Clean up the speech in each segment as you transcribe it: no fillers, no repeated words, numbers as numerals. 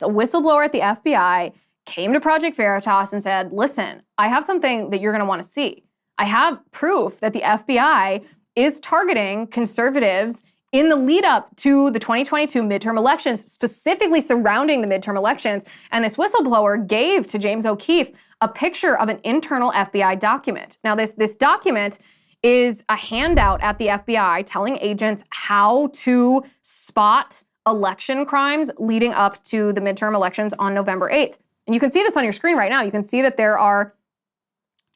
A whistleblower at the FBI came to Project Veritas and said, listen, I have something that you're going to want to see. I have proof that the FBI is targeting conservatives in the lead up to the 2022 midterm elections, specifically surrounding the midterm elections. And this whistleblower gave to James O'Keefe a picture of an internal FBI document. Now, this document is a handout at the FBI telling agents how to spot election crimes leading up to the midterm elections on November 8th. And you can see this on your screen right now. You can see that there are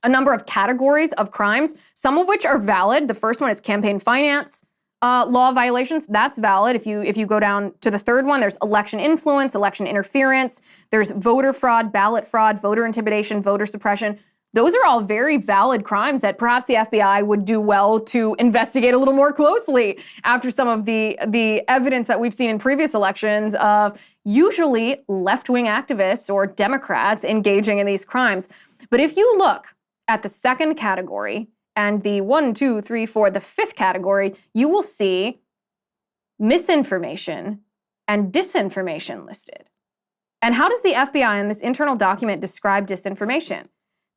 a number of categories of crimes, some of which are valid. The first one is campaign finance law violations. That's valid. If you go down to the third one, there's election influence, election interference. There's voter fraud, ballot fraud, voter intimidation, voter suppression. Those are all very valid crimes that perhaps the FBI would do well to investigate a little more closely after some of the evidence that we've seen in previous elections of usually left-wing activists or Democrats engaging in these crimes. But if you look at the second category and the 1, 2, 3, 4, the fifth category, you will see misinformation and disinformation listed. And how does the FBI in this internal document describe disinformation?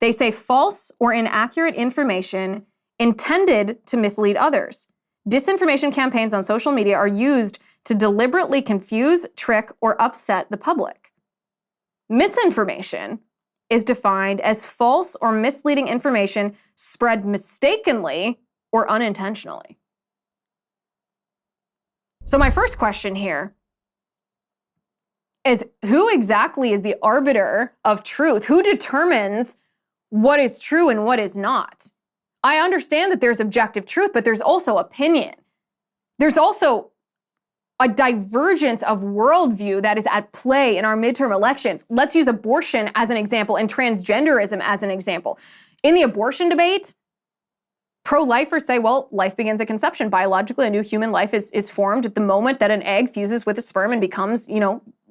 They say false or inaccurate information intended to mislead others. Disinformation campaigns on social media are used to deliberately confuse, trick, or upset the public. Misinformation is defined as false or misleading information spread mistakenly or unintentionally. So my first question here is, who exactly is the arbiter of truth? Who determines what is true and what is not? I understand that there's objective truth, but there's also opinion. There's also a divergence of worldview that is at play in our midterm elections. Let's use abortion as an example and transgenderism as an example. In the abortion debate, pro-lifers say, well, life begins at conception. Biologically, a new human life is formed at the moment that an egg fuses with a sperm and becomes,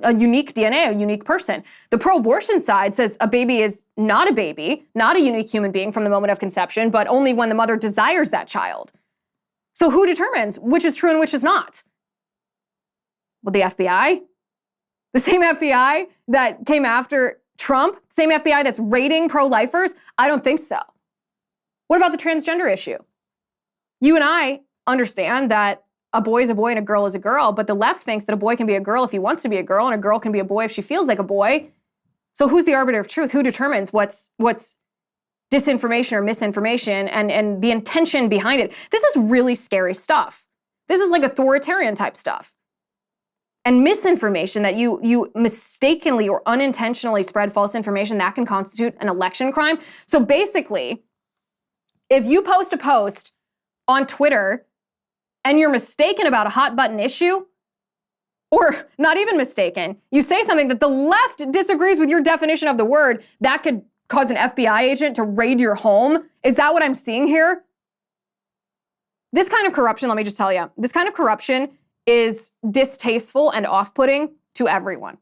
a unique DNA, a unique person. The pro-abortion side says a baby is not a baby, not a unique human being from the moment of conception, but only when the mother desires that child. So who determines which is true and which is not? Well, the FBI? The same FBI that came after Trump? Same FBI that's raiding pro-lifers? I don't think so. What about the transgender issue? You and I understand that a boy is a boy and a girl is a girl, but the left thinks that a boy can be a girl if he wants to be a girl, and a girl can be a boy if she feels like a boy. So who's the arbiter of truth? Who determines what's disinformation or misinformation and the intention behind it? This is really scary stuff. This is like authoritarian type stuff. And misinformation, that you mistakenly or unintentionally spread false information, that can constitute an election crime. So basically, if you post a post on Twitter and you're mistaken about a hot button issue, or not even mistaken, you say something that the left disagrees with your definition of the word, that could cause an FBI agent to raid your home. Is that what I'm seeing here? This kind of corruption, let me just tell you, this kind of corruption is distasteful and off-putting to everyone.